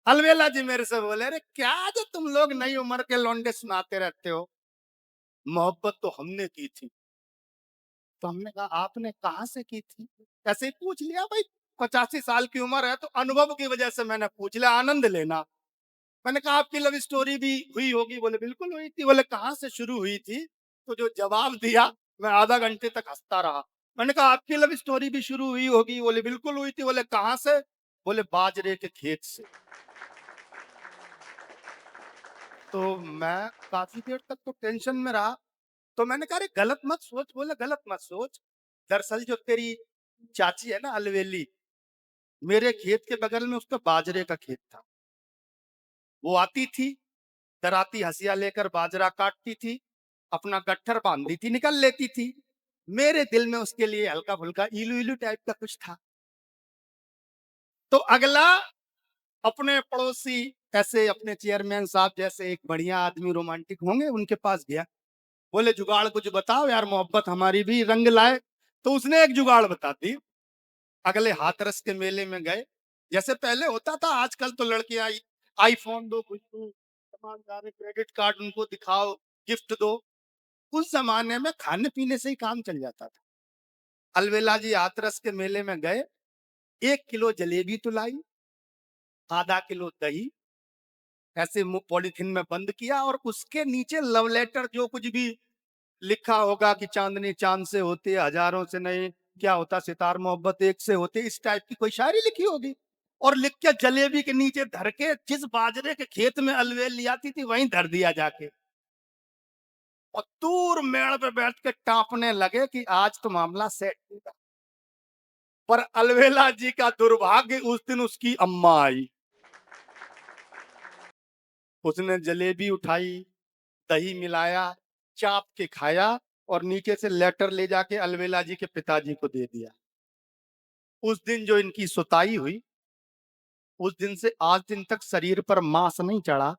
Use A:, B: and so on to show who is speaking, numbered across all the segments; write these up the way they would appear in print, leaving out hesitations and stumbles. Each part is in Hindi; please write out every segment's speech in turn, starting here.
A: अलवेला जी मेरे से बोले, अरे क्या जो तुम लोग नई उम्र के लौंडे सुनाते रहते हो, मोहब्बत तो हमने की थी। तो हमने कहा आपने कहाँ से की थी? ऐसे ही पूछ लिया भाई, 85 साल की उम्र है तो अनुभव की वजह से मैंने पूछ लिया, आनंद लेना। मैंने कहा आपकी लव स्टोरी भी हुई होगी? बोले बिल्कुल हुई थी। बोले कहाँ से शुरू हुई थी? तो जो जवाब दिया, मैं आधा घंटे तक हंसता रहा। मैंने कहा आपकी लव स्टोरी भी शुरू हुई होगी? बोले बिल्कुल हुई थी। बोले कहाँ से? बोले बाजरे के खेत से। तो मैं काफी देर तक तो टेंशन में रहा। तो मैंने कहा अरे गलत मत सोच। बोले गलत मत सोच, दरअसल जो तेरी चाची है ना अलवेली, मेरे खेत के बगल में उसका बाजरे का खेत था। वो आती थी, डराती हंसिया लेकर बाजरा काटती थी, अपना गट्ठर बांधती थी, निकल लेती थी। मेरे दिल में उसके लिए हल्का फुल्का इलू इलू टाइप का कुछ था। तो अगला अपने पड़ोसी, ऐसे अपने चेयरमैन साहब जैसे एक बढ़िया आदमी रोमांटिक होंगे, उनके पास गया। बोले जुगाड़ कुछ बताओ यार, मोहब्बत हमारी भी रंग लाए। तो उसने एक जुगाड़ बता दी। अगले हाथरस के मेले में गए। जैसे पहले होता था, आजकल तो लड़कियां आईफोन दो, कुछ दो, सामान, क्रेडिट कार्ड उनको दिखाओ, गिफ्ट दो। उस जमाने में खाने पीने से ही काम चल जाता था। अलवेला जी हाथरस के मेले में गए, 1 किलो जलेबी तो लाई, आधा किलो दही, ऐसे पॉलिथीन में बंद किया, और उसके नीचे लव लेटर जो कुछ भी लिखा होगा कि चांदनी चांद से होती है हजारों से नहीं, क्या होता सितार मोहब्बत एक से होती, इस टाइप की कोई शायरी लिखी होगी। और लिख के जलेबी के नीचे धर के, जिस बाजरे के खेत में अलवेल ले आती थी वहीं धर दिया जाके। और दूर मेड़ पे बैठ के टांपने लगे कि आज तो मामला सेट होगा। पर अलवेला जी का दुर्भाग्य, उस दिन उसकी अम्मा आई। उसने जलेबी उठाई, दही मिलाया, चाप के खाया, और नीचे से लेटर ले जाके अलवेला जी के पिताजी को दे दिया। उस दिन जो इनकी सुताई हुई, उस दिन से आज दिन तक शरीर पर मांस नहीं चढ़ा,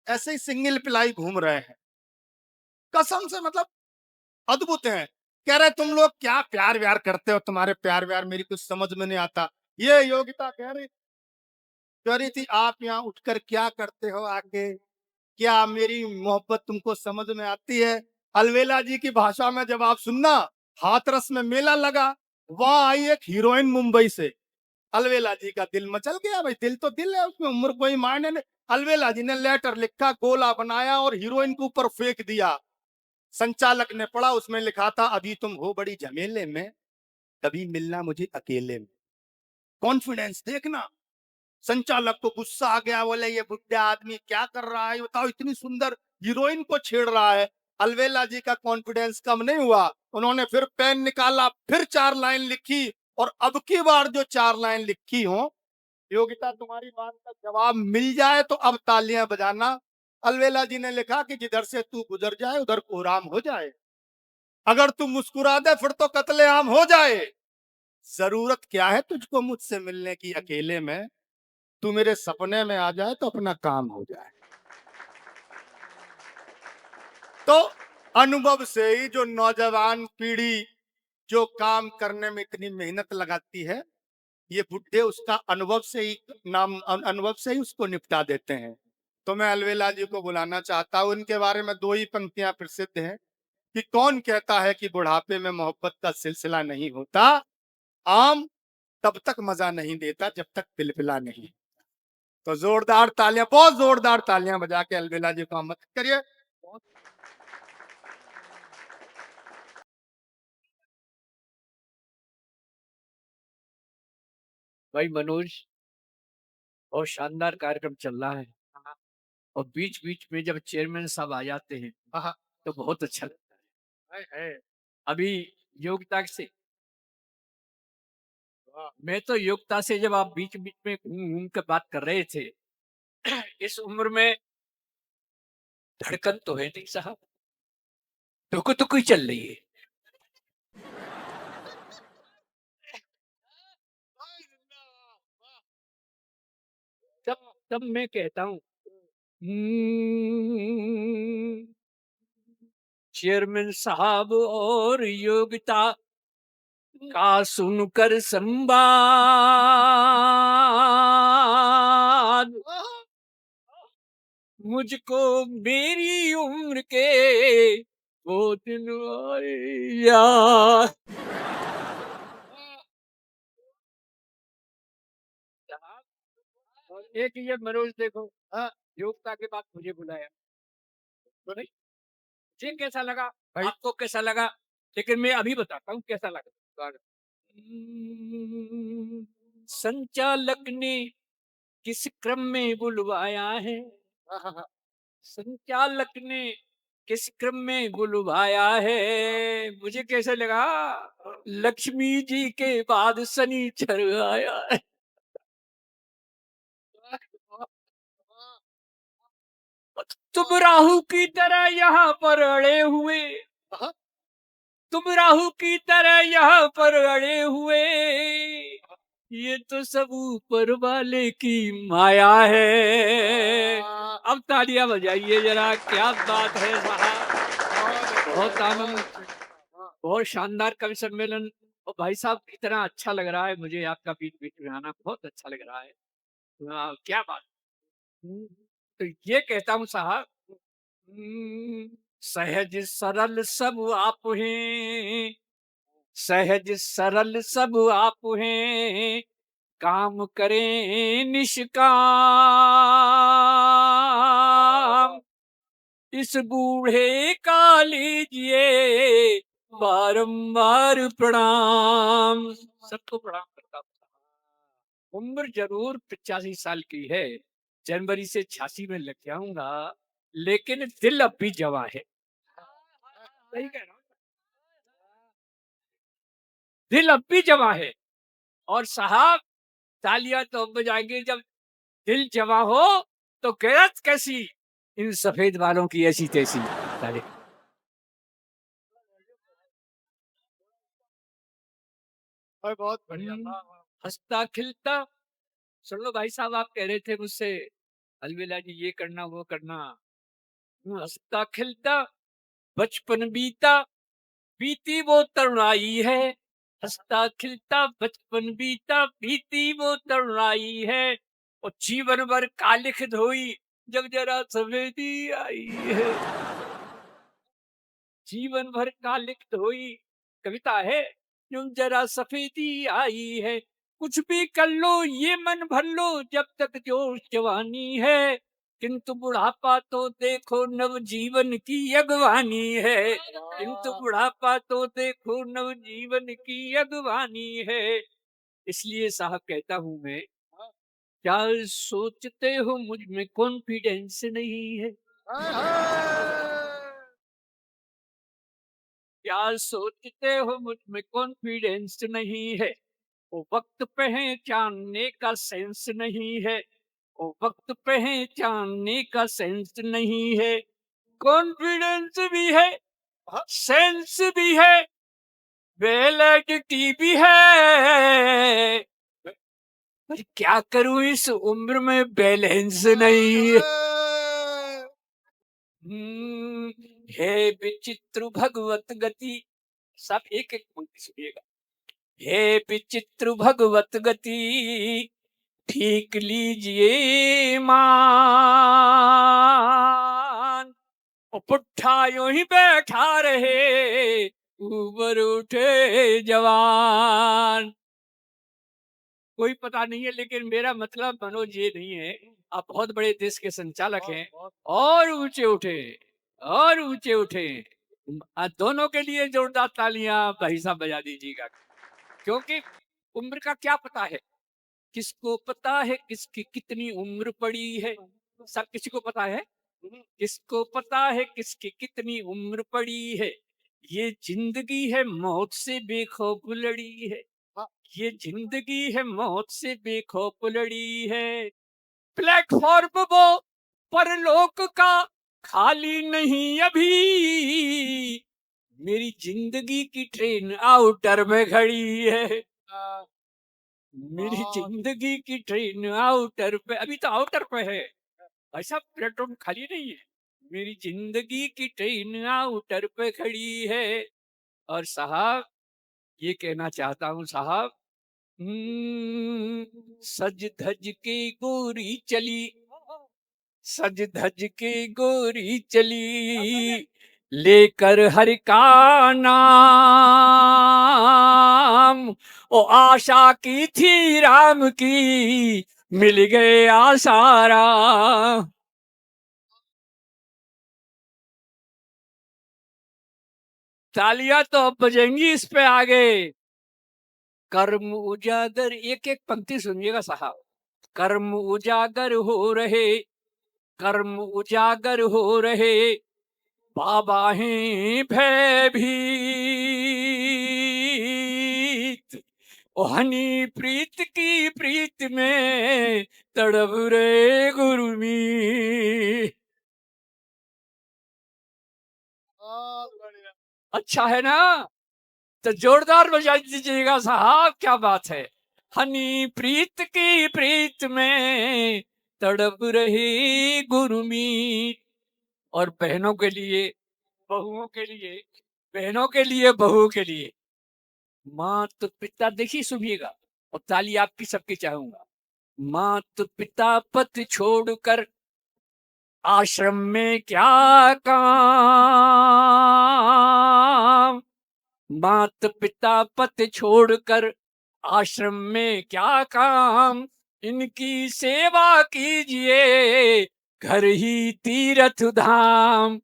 A: ऐसे ही सिंगल पिलाई घूम रहे हैं। कसम से, मतलब अद्भुत है। कह रहे तुम लोग क्या प्यार व्यार करते हो, तुम्हारे प्यार व्यार मेरी कुछ समझ में नहीं आता। ये योगिता कह रही थी आप यहाँ उठकर क्या करते हो आके, क्या मेरी मोहब्बत तुमको समझ में आती है? अलवेला जी की भाषा में जवाब सुनना। हाथरस में मेला लगा, वहां आई एक हीरोइन मुंबई से। अलवेला जी का दिल मचल गया। भाई दिल तो दिल है, उसमें उम्र कोई मायने नहीं। अलवेला जी ने लेटर लिखा, गोला बनाया और हीरोइन के ऊपर फेंक दिया। संचालक ने पढ़ा, उसमें लिखा था अभी तुम हो बड़ी झमेले में, कभी मिलना मुझे अकेले में। कॉन्फिडेंस देखना। संचालक को गुस्सा आ गया, बोले ये बुढ़ा आदमी क्या कर रहा है, बताओ इतनी सुंदर हीरोइन को छेड़ रहा है। अलवेला जी का कॉन्फिडेंस कम नहीं हुआ, उन्होंने फिर पेन निकाला, फिर 4 लाइन लिखी। और अब की बार जो 4 लाइन लिखी हो, योगिता तुम्हारी बात का जवाब मिल जाए तो अब तालियां बजाना। अलवेला जी ने लिखा कि जिधर से तू गुजर जाए उधर कोहराम हो जाए, अगर तू मुस्कुरा दे फिर तो कत्लेआम हो जाए। जरूरत क्या है तुझको मुझसे मिलने की अकेले में, तू मेरे सपने में आ जाए तो अपना काम हो जाए। तो अनुभव से ही जो नौजवान पीढ़ी जो काम करने में इतनी मेहनत लगाती है, ये बुढ़े उसका अनुभव से ही अनुभव से ही उसको निपटा देते हैं। तो मैं अलवेला जी को बुलाना चाहता हूं। उनके बारे में 2 ही पंक्तियां प्रसिद्ध हैं कि कौन कहता है कि बुढ़ापे में मोहब्बत का सिलसिला नहीं होता, आम तब तक मजा नहीं देता जब तक पिलपिला नहीं। तो जोरदार तालियां, बहुत जोरदार तालियां बजा के अलवेला जी को आमंत्रित करिए।
B: भाई मनोज, बहुत शानदार कार्यक्रम चल रहा है। और बीच बीच में जब चेयरमैन साहब आ जाते हैं
A: हाँ,
B: तो बहुत अच्छा लगता
A: है।
B: है। अभी योग्यता से,
A: वाह।
B: मैं तो योग्यता से जब आप बीच बीच में घूम घूम कर बात कर रहे थे, इस उम्र में धड़कन तो है नहीं साहब, टुक टुक ही चल रही है। तब तब मैं कहता हूँ, "हम्म, चेयरमैन साहब और योग्यता का सुनकर संवाद, मुझको मेरी उम्र के वो दिन आए याद। और एक ये मनोज देखो, हाँ, योग्यता के बाद मुझे बुलाया तो नहीं, मुझे कैसा लगा,
A: भाई
B: आपको कैसा लगा, लेकिन मैं अभी बताता हूँ कैसा लगा। संचालक ने किस क्रम में बुलवाया है,
A: हाँ हाँ हाँ
B: संचालक ने किस क्रम में बुलवाया है, मुझे कैसे लगा, लक्ष्मी जी के बाद शनिचर आया है। तुम राहु की तरह यहाँ पर अड़े हुए,
A: हाँ,
B: तुम राहु की तरह यहाँ पर अड़े हुए, ये तो सब ऊपर वाले की माया है। अब तालियां बजाइए जरा, क्या बात है साहब, बहुत आनंद, बहुत शानदार कवि सम्मेलन। और भाई साहब इतना अच्छा लग रहा है मुझे, आपका बीच बीच में आना बहुत अच्छा लग रहा है। क्या बात। तो ये कहता हूँ साहब, सहज सरल सब आप हैं, सहज सरल सब आप हैं, काम करें निष्काम, इस बूढ़े का लीजिए बारंबार प्रणाम। सबको प्रणाम करता हूँ। उम्र जरूर 85 साल की है, जनवरी से 86 में लग जाऊंगा, लेकिन दिल अब भी जवां है। सही कह रहा हूं, दिल अब भी जवां है। और साहब तालियां तो अब बजाएंगे जब दिल जवां हो, तो गैरत कैसी इन सफेद बालों की ऐसी तैसी। तालियां।
A: भाई बहुत बढ़िया
B: हम्म,
A: था।
B: हंसता खिलता, सुन लो भाई साहब, आप कह रहे थे मुझसे अलविदा जी ये करना वो करना। हंसता खिलता बचपन बीता, बीती वो तरुणाई है, हंसता खिलता बचपन बीता, बीती वो तरुणाई है, और जीवन भर कालिख धोई जब जरा सवेदी आई है। जीवन भर कालिख धोई, कविता है, जब जरा सफेदी आई है, कुछ भी कर लो ये मन भर लो जब तक जोश जवानी है, किंतु बुढ़ापा तो देखो नव जीवन की अगवानी है, किंतु बुढ़ापा तो देखो नव जीवन की अगवानी है। इसलिए साहब कहता हूं मैं, क्या सोचते हो मुझ में कॉन्फिडेंस नहीं है,
A: हाय, हाय।
B: क्या सोचते हो मुझ में कॉन्फिडेंस नहीं है, वो वक्त पहचानने का सेंस नहीं है, वो वक्त पहचानने का सेंस नहीं है, कॉन्फिडेंस भी है,
A: हाँ,
B: सेंस भी है, वैलिडिटी भी है, पर क्या करूं इस उम्र में बैलेंस नहीं है।
A: हाय।
B: हे विचित्र भगवत गति, सब एक एक पंक्ति सुनिएगा। हे विचित्र भगवत गति, ठीक लीजिए मान, और पुट्ठा यूं ही बैठा रहे ऊपर उठे जवान। कोई पता नहीं है, लेकिन मेरा मतलब मनोज ये नहीं है, आप बहुत बड़े देश के संचालक हैं, और ऊंचे उठे, और ऊंचे उठे। दोनों के लिए जोरदार तालियां भाई साहब बजा दीजिएगा, क्योंकि उम्र का क्या पता है, किसको पता है किसकी कितनी उम्र पड़ी है, सब किसी को पता है, किसको पता है किसकी कितनी उम्र पड़ी है, ये जिंदगी है मौत से बेखौफ लड़ी है, ये जिंदगी है मौत से बेखौफ लड़ी है, प्लेटफॉर्म वो परलोक का खाली नहीं अभी, मेरी जिंदगी की ट्रेन आउटर में खड़ी है, मेरी जिंदगी की ट्रेन आउटर पे, अभी तो आउटर पे है भाई साहब, प्लेटफॉर्म खाली नहीं है, मेरी जिंदगी की ट्रेन आउटर पे खड़ी है। और साहब ये कहना चाहता हूँ साहब, सज धज के गोरी चली, सज धज के गोरी चली लेकर हरि का नाम। ओ आशा की थी राम की मिल गए आसारा। तालियां तो बजेंगी इस पे आगे। कर्म उजागर, एक एक पंक्ति सुनिएगा साहब। कर्म उजागर हो रहे, कर्म उजागर हो रहे, बाबा हैं भयभीत। ओ हनी प्रीत की प्रीत में तड़प रहे गुरुमी। अच्छा है ना? तो जोरदार बजा दीजिएगा साहब, क्या बात है। हनी प्रीत की प्रीत में तड़प रही गुरुमीत। और बहनों के लिए, बहुओं के लिए, बहनों के लिए, बहुओं के लिए, मात पिता, देखिए सुनिएगा, और ताली आपकी सबकी चाहूंगा। मात पिता पत छोड़कर आश्रम में क्या काम। मात पिता पत छोड़कर आश्रम में क्या काम। इनकी सेवा कीजिए घर ही तीर्थ धाम।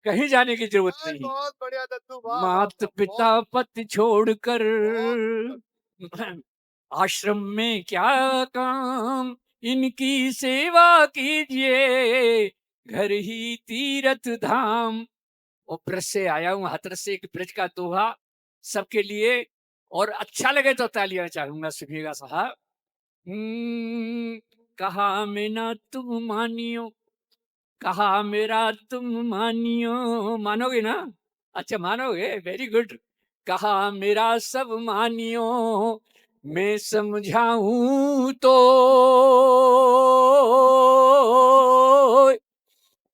B: कहीं जाने की जरूरत नहीं।
A: बहुत बढ़िया दद्दू, वाह वाह,
B: मात पिता पत छोड़कर आश्रम में क्या काम। इनकी सेवा कीजिए घर ही तीर्थ धाम। और ब्रज से आया हूँ, हाथरस से, एक ब्रज का दोहा सबके लिए। और अच्छा लगे तो तालियां चाहूंगा, सुनिएगा साहब। कहा मैं ना तुम मानियो, कहा मेरा तुम मानियो। मानोगे ना? अच्छा मानोगे, वेरी गुड। कहा मेरा सब मानियो, मैं समझाऊं तो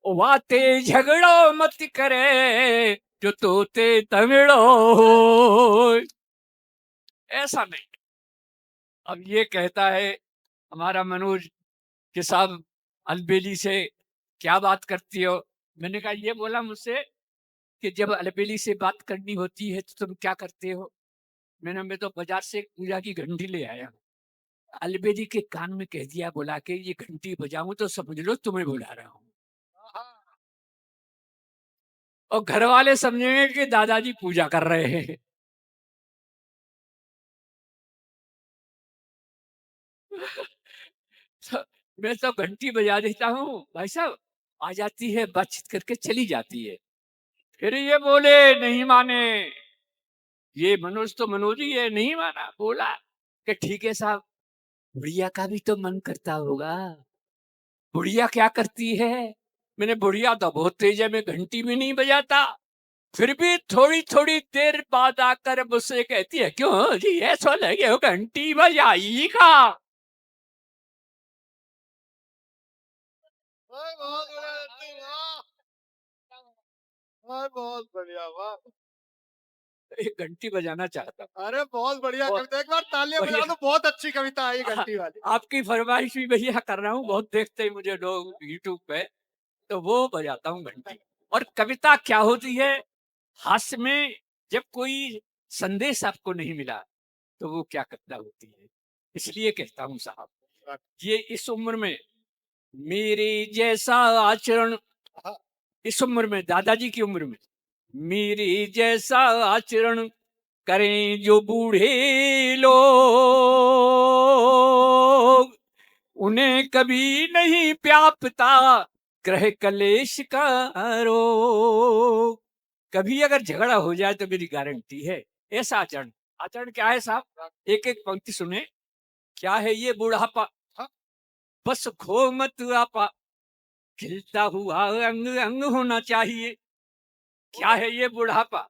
B: वाते झगड़ो मत करे जो तोते तमिड़ो। ऐसा नहीं। अब ये कहता है हमारा मनोज कि साहब अलबेली से क्या बात करती हो। मैंने कहा, ये बोला मुझसे कि जब अलबेली से बात करनी होती है तो तुम क्या करते हो। मैं तो बाजार से एक पूजा की घंटी ले आया। अलबेली के कान में कह दिया बुला के, ये घंटी बजाऊं तो समझ लो तुम्हें बुला रहा हूं। और घर वाले समझेंगे कि दादाजी पूजा कर रहे हैं। तो मैं तो घंटी बजा देता हूँ, भाई साहब आ जाती है, बातचीत करके चली जाती है। फिर ये बोले, नहीं माने, ये मनोज तो मनोज ही है, नहीं माना। बोला कि ठीक है साहब, बुढ़िया का भी तो मन करता होगा। बुढ़िया क्या करती है? मैंने, बुढ़िया तो बहुत तेज है, मैं घंटी भी नहीं बजाता। फिर भी थोड़ी थोड़ी देर बाद आकर मुझसे कहती है, क्यों जी ऐसा लगे हो घंटी बजाई का।
A: बहुत बढ़िया, वाह।
B: एक घंटी बजाना चाहता हूँ।
A: अरे बहुत बढ़िया
B: और-
A: कविता, एक बार तालियां बजा दो, बहुत अच्छी कविता आई घंटी वाली।
B: आपकी फरमाइश भी भैया कर रहा हूँ, बहुत देखते हैं मुझे लोग यूट्यूब पे, तो वो बजाता हूँ घंटी। और कविता क्या होती है? हास्य में जब कोई संदेश आपको नहीं मिला तो वो क्या कविता होती है। इसलिए कहता हूँ साहब, ये इस उम्र में मेरे जैसा आचरण, इस उम्र में, दादाजी की उम्र में, मेरे जैसा आचरण करें जो बूढ़े लोग, उन्हें कभी नहीं व्यापता ग्रह कलेश का रोग। कभी अगर झगड़ा हो जाए तो मेरी गारंटी है ऐसा आचरण। आचरण क्या है साहब? एक एक पंक्ति सुने। क्या है ये बुढ़ापा? बस खो मत आपा, खिलता हुआ अंग अंग होना चाहिए। क्या है ये बुढ़ापा?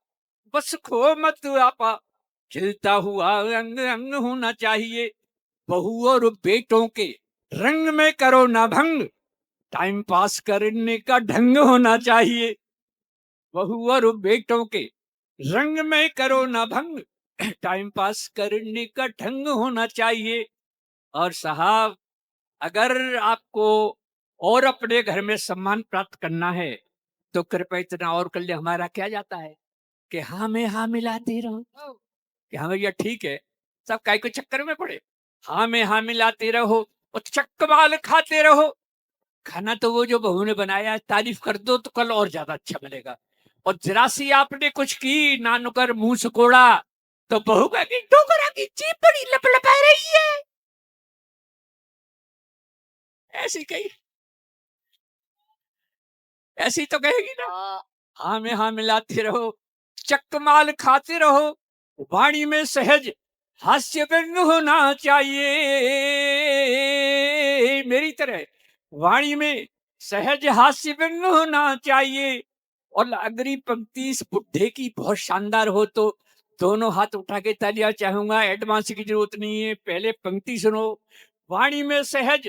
B: बस खो मत आपा, खिलता हुआ अंग अंग होना चाहिए। बहू और बेटों के रंग में करो ना भंग, टाइम पास करने का ढंग होना चाहिए। बहू और बेटों के रंग में करो ना भंग, टाइम पास करने का ढंग होना चाहिए। और साहब अगर आपको और अपने घर में सम्मान प्राप्त करना है तो कृपया इतना और कर ले। हमारा क्या जाता है कि हाँ में हाँ मिलाते रहो कि हाँ भैया ठीक है, सब काय को चक्कर में पड़े। हाँ में हाँ मिलाते रहो और चक्कमाल खाते रहो। खाना तो वो जो बहू ने बनाया है, तारीफ कर दो तो कल और ज्यादा अच्छा बनेगा। और जरा सी आपने कुछ की ना नुकर मुंह सुकोड़ा तो बहू कहेगी डोकरा की जीभ बड़ी लपलपा रही है। ऐसी कही, ऐसी तो कहेगी ना।
A: हाँ,
B: हाँ में हाँ मिलाते रहो, चक्कमाल खाते रहो, वाणी में सहज हास्य व्यंग होना चाहिए। मेरी तरह वाणी में सहज हास्य व्यंग होना चाहिए। और अगली पंक्ति इस बुढ़े की बहुत शानदार हो तो दोनों हाथ उठा के तालियां चाहूंगा। एडवांस की जरूरत नहीं है, पहले पंक्ति सुनो। वाणी में सहज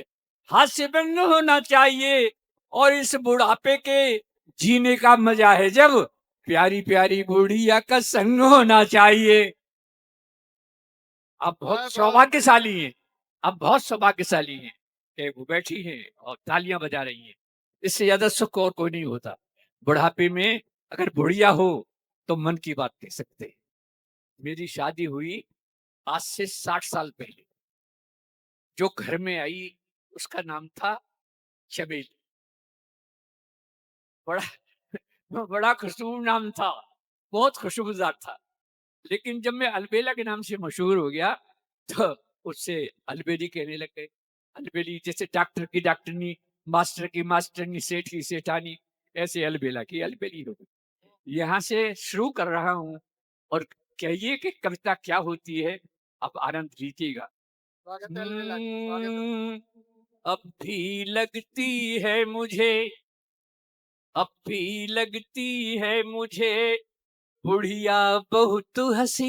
B: हास्य व्यंग होना चाहिए और इस बुढ़ापे के जीने का मजा है जब प्यारी प्यारी बुढ़िया का संग होना चाहिए। आप बहुत
A: वाह, वाह।
B: सौभाग्यशाली हैं, आप बहुत सौभाग्यशाली हैं कि वो बैठी हैं और तालियां बजा रही हैं। इससे ज्यादा सुख और कोई नहीं होता। बुढ़ापे में अगर बुढ़िया हो तो मन की बात कह सकते हैं। मेरी शादी हुई आज से 60 साल पहले। जो घर में आई उसका नाम था चमेली। बड़ा बड़ा खुशबू नाम था, बहुत खुशबूदार था। लेकिन जब मैं अलबेला के नाम से मशहूर हो गया तो उससे अलबेली कहने लग गए। अलबेली जैसे डॉक्टर की डॉक्टरनी, मास्टर की मास्टरनी, सेठ की सेठानी, ऐसे अलबेला की अलबेली हो गई। यहाँ से शुरू कर रहा हूँ और कहिए कि कविता क्या होती है, आप आनंद लीजिएगा।
A: स्वागत है अलविदा जी, स्वागत है।
B: अब भी लगती है मुझे, अब भी लगती है मुझे बुढ़िया बहुत हसीन।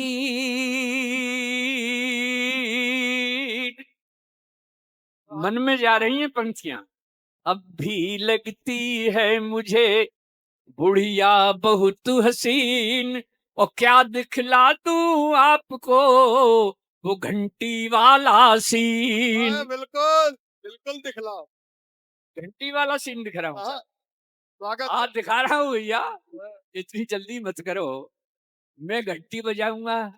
B: मन में जा रही हैं पंक्तियां। अब भी लगती है मुझे बुढ़िया बहुत हसीन और क्या दिखला दूं आपको वो घंटी वाला सीन।
A: हाँ, बिल्कुल बिल्कुल दिखलाओ।
B: घंटी वाला सीन दिख रहा हूँ
A: हाँ,
B: सर।
A: स्वागत
B: आज दिखा रहा हूँ भैया,
A: है।
B: इतनी जल्दी मत करो। मैं घंटी बजाऊंगा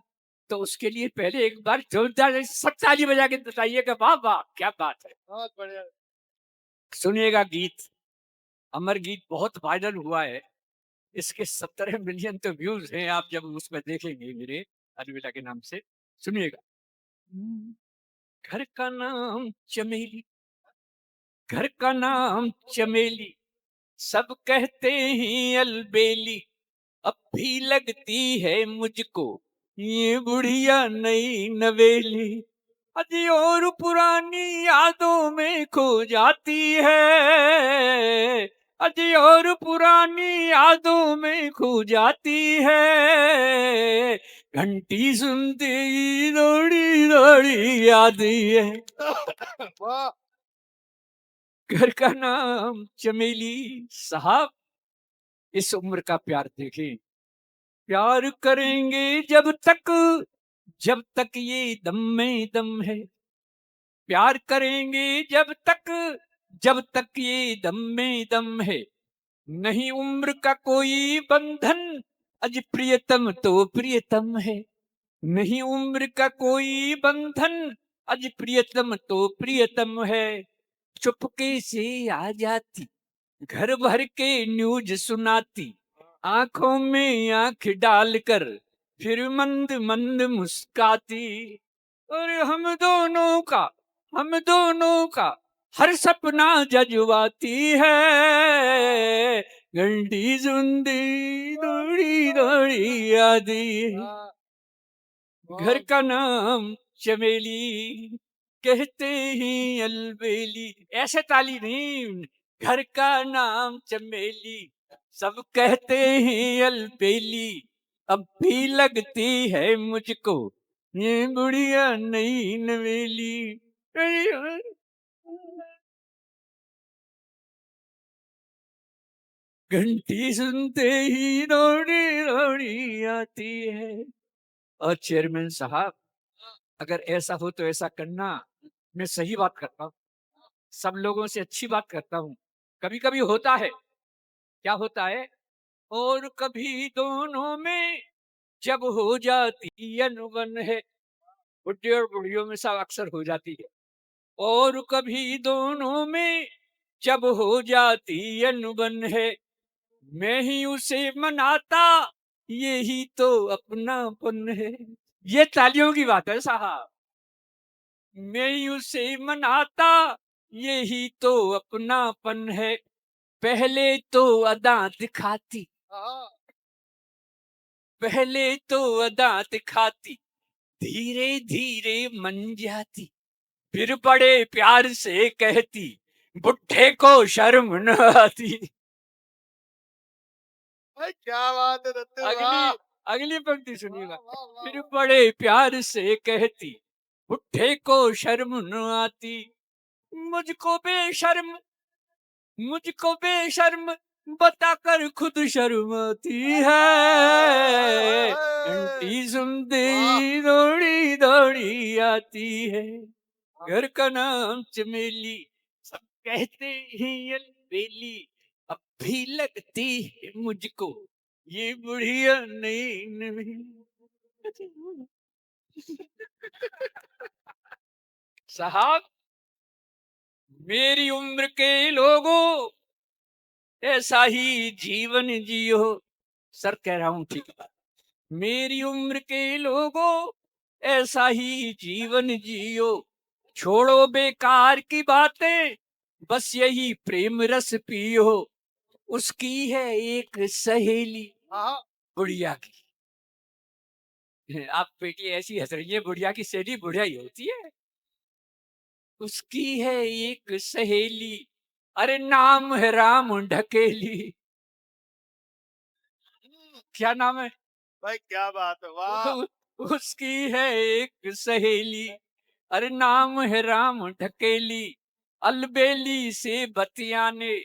B: तो उसके लिए पहले एक बार जोरदार सब ताली बजा के बताइएगा वाह वाह क्या बात है।
A: बहुत बढ़िया।
B: सुनिएगा गीत, अमर गीत बहुत वायरल हुआ है। इसके 17 मिलियन तो व्यूज हैं, आप जब उसमें देखेंगे मेरे अलविदा के नाम से। सुनिएगा। घर का नाम चमेली, घर का नाम चमेली, सब कहते हैं अलबेली। अब भी लगती है मुझको ये बुढ़िया नई नवेली। अजी और पुरानी यादों में खो जाती है, अजी और पुरानी यादों में खो जाती है। घंटी सुनते ही दौड़ी दौड़ी आती है।
A: वाह,
B: घर का नाम चमेली। साहब इस उम्र का प्यार देखें। प्यार करेंगे जब तक ये दम में दम है। प्यार करेंगे जब तक ये दम में दम है। नहीं उम्र का कोई बंधन, अज प्रियतम तो प्रियतम है। नहीं उम्र का कोई बंधन, अज प्रियतम तो प्रियतम है। चुपके से आ जाती, घर भर के न्यूज सुनाती, आंखों में आंख डालकर फिर मंद मंद मुस्काती। और हम दोनों का हर सपना जजवाती है। घंटी सुनती दौड़ी दौड़ी आती है।
A: हाँ,
B: घर
A: बहुत
B: का नाम चमेली, कहते ही अलबेली। ऐसे ताली नहीं, घर का नाम चमेली, सब कहते हैं अलबेली। अब भी लगती है मुझको ये बुढ़िया नई नवेली। घंटी सुनते ही दौड़ी दौड़ी आती है। और चेयरमैन साहब, अगर ऐसा हो तो ऐसा करना, मैं सही बात करता हूँ। सब लोगों से अच्छी बात करता हूँ। कभी कभी होता है, क्या होता है, और कभी दोनों में जब हो जाती अनबन है, बुढ़े और बुढ़ियों में सब अक्सर हो जाती है। और कभी दोनों में जब हो जाती अनबन है, मैं ही उसे मनाता, यही तो अपनापन है। ये तालियों की बात है साहब। मैं ही उसे मनाता, यही तो अपनापन है। पहले तो अदा दिखाती, पहले तो अदा दिखाती, धीरे धीरे मन जाती, फिर बड़े प्यार से कहती, बुढ़े को शर्म न आती।
A: भाई क्या बात है दत्तू,
B: अगली
A: वाह
B: अगली पंक्ति सुनिएगा।
A: वाह वाह वाह।
B: फिर बड़े प्यार से कहती, बुढ़े को शर्म न आती, मुझको बेशर्म, मुझको बेशर्म बताकर खुद शर्माती है। घंटी सुनते ही दौड़ी दौड़ी आती है, घर का नाम चमेली, सब कहते हैं अलबेली, अब भी लगती है मुझको ये बुढ़िया नहीं नवी। साहब, मेरी उम्र के लोगों ऐसा ही जीवन जियो। सर कह रहा हूं, ठीक है। मेरी उम्र के लोगों ऐसा ही जीवन जियो, छोड़ो बेकार की बातें, बस यही प्रेम रस पियो। उसकी है एक सहेली, बुढ़िया की। आप बेटी ऐसी हंस रही है, बुढ़िया की सहेली बुढ़िया ही होती है। उसकी है एक सहेली, अरे नाम है राम ढकेली। क्या नाम है?
A: भाई क्या बात है, वाह।
B: उसकी है एक सहेली, अरे नाम है राम ढकेली, अलबेली से बतियाने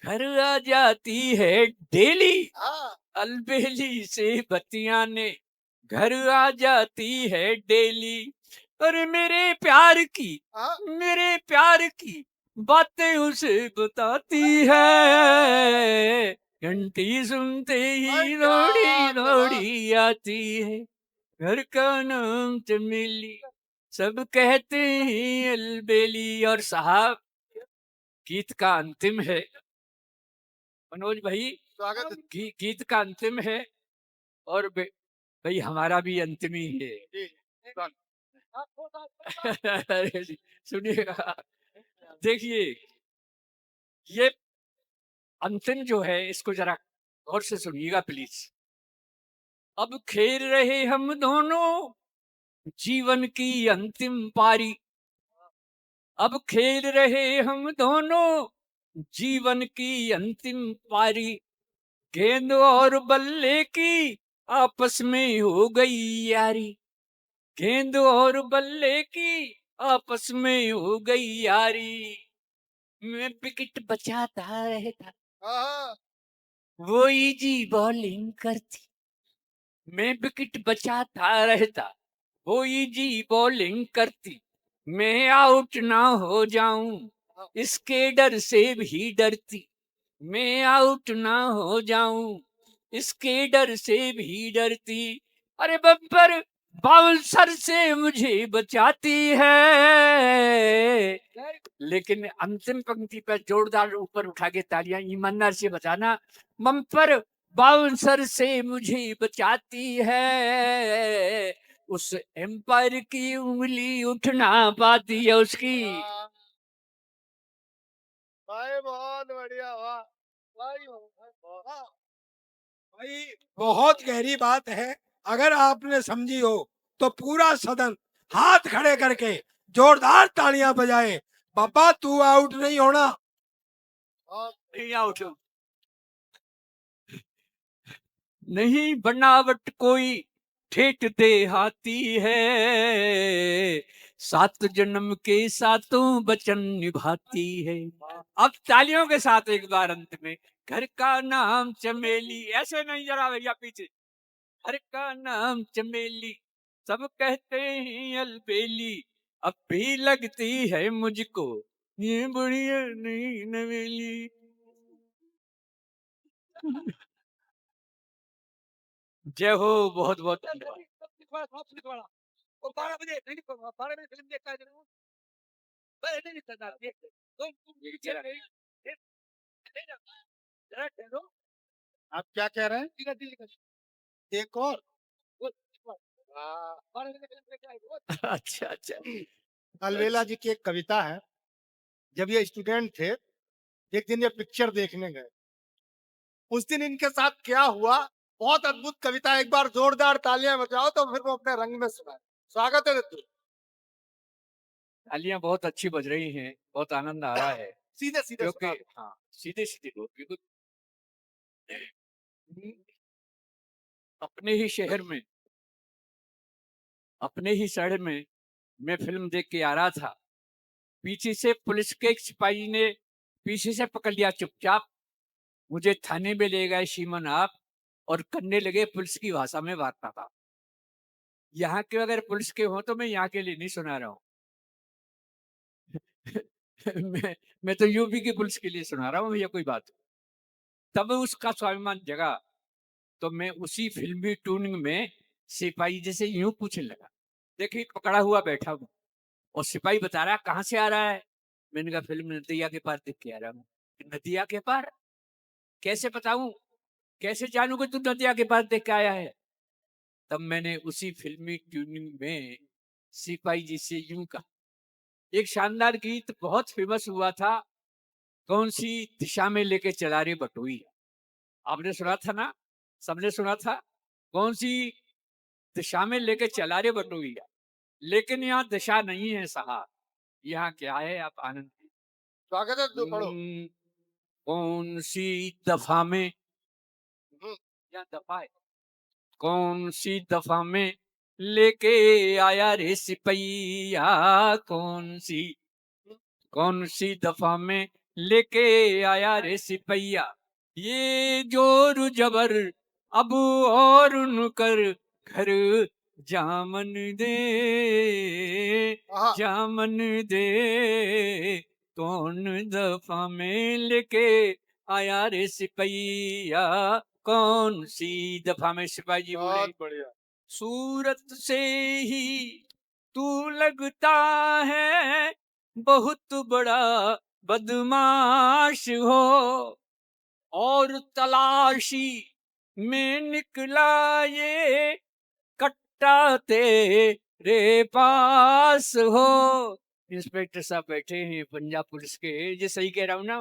B: घर आ जाती है डेली। अलबेली से बतियाने घर आ जाती है डेली। अरे मेरे प्यार की बातें उसे बताती है, घंटी सुनते ही दौड़ी दौड़ी आती है, घर का नाम चमेली, सब कहते हैं अलबेली। और साहब, गीत का अंतिम है, मनोज भाई,
A: स्वागत
B: गीत का अंतिम है, और भाई हमारा भी अंतिम ही है।
A: जी, स्वागत।
B: अरे जी, सुनिएगा, देखिए, ये अंतिम जो है इसको जरा गौर से सुनिएगा प्लीज। अब खेल रहे हम दोनों जीवन की अंतिम पारी, अब खेल रहे हम दोनों जीवन की अंतिम पारी, गेंद और बल्ले की आपस में हो गई यारी, गेंद और बल्ले की आपस में हो गई यारी। मैं विकेट बचाता रहता, वो इजी बॉलिंग करती, मैं विकेट बचाता रहता, वो इजी बॉलिंग करती, मैं आउट ना हो जाऊं इसके डर से भी डरती, मैं आउट ना हो जाऊं इसके डर से भी डरती। अरे बब्बर बाउंसर से मुझे बचाती है। लेकिन अंतिम पंक्ति पर जोरदार ऊपर उठा के तालियां ईमानदार से बजाना। बम्पर बाउंसर से मुझे बचाती है, उस एम्पायर की उंगली उठ ना पाती है उसकी।
A: भाई बहुत बढ़िया, वाह भाई, वाह।
C: भाई बहुत गहरी बात है, अगर आपने समझी हो तो पूरा सदन हाथ खड़े करके जोरदार तालियां बजाए। बाबा तू आउट नहीं होना।
B: नहीं आउट, नहीं बनावट कोई ठेठ दे हाथी है, सात जन्म के सातों वचन निभाती है। अब तालियों के साथ एक बार अंत में, घर का नाम चमेली, ऐसे नहीं जरा भैया पीछे, घर का नाम चमेली, सब कहते हैं अलबेली, अब भी लगती है मुझको ये बुढ़िया नहीं नवेली। जय हो, बहुत बहुत धन्यवाद।
C: वो 12 बजे नहीं 12 बजे फिल्म देखता है जरूर। नहीं नहीं सरदार देख ले। तुम पीछे रह गई। नहीं जाता। जरा ठहरो।
A: आप क्या कह रहे हैं?
C: टिकट दिल्ली का।
A: एक और।
C: वो 12 बजे फिल्म देखता है वो।
B: अच्छा अच्छा।
A: अलवेला जी की एक कविता है। जब ये स्टूडेंट थे, एक दिन ये पिक्चर देखने गए। उस दिन इनके साथ क्या हुआ, बहुत अद्भुत कविता है। एक बार जोरदार तालियां बजाओ तो फिर वो अपने रंग में सुनाए। स्वागत है रितु।
B: तालियां बहुत अच्छी बज रही हैं, बहुत आनंद आ रहा है।
A: सीधे सीधे
B: क्योंकि
A: सुना दो।
B: हाँ, सीधे सीधे लोग, बिल्कुल। अपने ही शहर में, अपने ही शहर में मैं फिल्म देख के आ रहा था। पीछे से पुलिस के एक सिपाही ने पीछे से पकड़ लिया चुपचाप। मुझे थाने में ले गए श्रीमान आप, और करने लगे पुलिस की भाषा में वार्तालाप। यहाँ के अगर पुलिस के हो तो मैं यहाँ के लिए नहीं सुना रहा हूँ। मैं तो यूपी की पुलिस के लिए सुना रहा हूँ भैया, कोई बात। तब उसका स्वाभिमान जगा, तो मैं उसी फिल्मी ट्यूनिंग में सिपाही जैसे यूं पूछने लगा। देखिए, पकड़ा हुआ बैठा हूँ और सिपाही बता रहा है कहाँ से आ रहा है। मैंने कहा फिल्म नदिया के पार देख के आ रहा हूँ। नदिया के पार? कैसे बताऊं, कैसे जानूं कि तू नदिया के पार देख के आया है। तब मैंने उसी फिल्मी ट्यूनिंग में सिपाही जी से यूं कहा। एक शानदार गीत बहुत फेमस हुआ था, कौन सी दिशा में लेके चला रे बटोई। आपने सुना था ना, सबने सुना था। कौन सी दिशा में लेके चला रे बटोईया। लेकिन यहाँ दिशा नहीं है साहब, यहाँ क्या है, आप आनंद।
A: स्वागत है रितु, पढ़ो।
B: कौन सी दफा में,
A: हम्म,
B: क्या दफा है, कौन सी दफा में लेके आया रे सिपैया। कौन सी दफा में लेके आया रे सिपैया। ये जोर जबर अब और उनकर घर जामन दे,
A: आहा,
B: जामन दे। कौन दफा में लेके आया रे सिपैया। कौन सी दफा में, सिपाही जी बोले।
A: बहुत बढ़िया।
B: सूरत से ही तू लगता है बहुत बड़ा बदमाश हो, और तलाशी में निकला ये कट्टा तेरे पास हो। इंस्पेक्टर साहब बैठे हैं पंजाब पुलिस के, ये सही कह रहा हूं ना।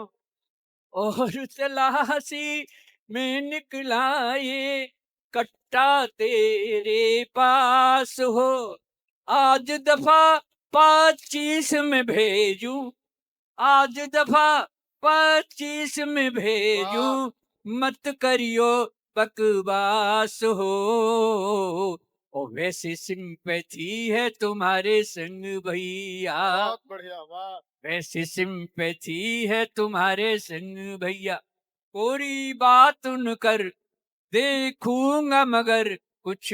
B: और तलाशी में निकला ये कट्टा तेरे पास हो। आज दफा 25 में भेजूं, आज दफा 25 में भेजूं, मत करियो बकवास हो। और वैसे सिंपैथी है तुम्हारे संग भैया,
A: बहुत बढ़िया, वाह।
B: वैसे सिंपैथी है तुम्हारे संग भैया। पूरी बात उनकर देखूंगा मगर कुछ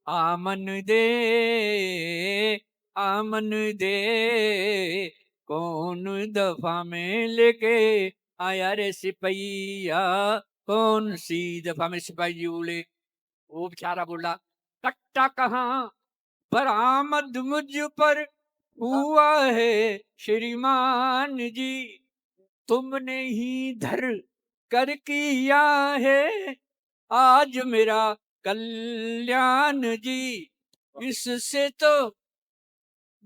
B: आमन दे, आमन दे। कौन दफा में लेके आया रे सिपैया। कौन सी दफा में, सिपाही जी बोले। वो बेचारा बोला, कट्टा कहाँ बरामद मुझ पर हुआ है श्रीमान जी। तुमने ही धर कर किया है आज मेरा कल्याण जी। इससे तो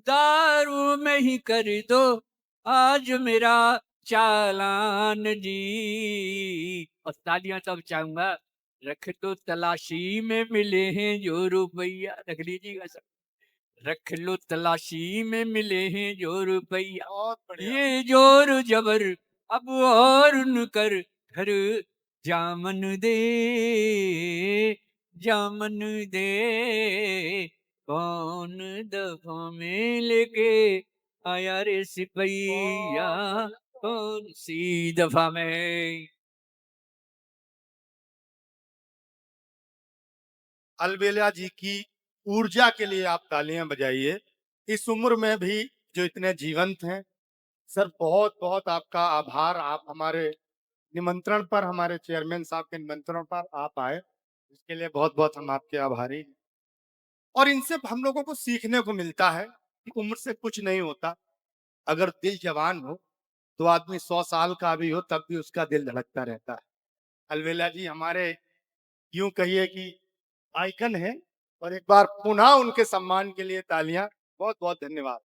B: दारू में ही कर दो आज मेरा चालान जी। और तालियां तब चाहूंगा, रख दो तलाशी में मिले हैं जो रुपया। रख लीजिएगा सब, रख लो तलाशी में मिले हैं जो रुपया।
A: बहुत बढ़िया।
B: ये जोर जबर अब और उनकर घर जामन दे, जामन दे। कौन दफा में लेके आया रे सिपैया। कौन सी दफा में।
A: अलबेला जी की ऊर्जा के लिए आप तालियां बजाइए। इस उम्र में भी जो इतने जीवंत हैं, सर बहुत बहुत आपका आभार, आप हमारे निमंत्रण पर, हमारे चेयरमैन साहब के निमंत्रण पर आप आए, इसके लिए बहुत बहुत हम आपके आभारी हैं। और इनसे हम लोगों को सीखने को मिलता है कि उम्र से कुछ नहीं होता। अगर दिल जवान हो तो आदमी 100 साल का भी हो तब भी उसका दिल धड़कता रहता है। अलवेला जी हमारे यूं कहिए कि आइकन है, और एक बार पुनः उनके सम्मान के लिए तालियां। बहुत बहुत धन्यवाद।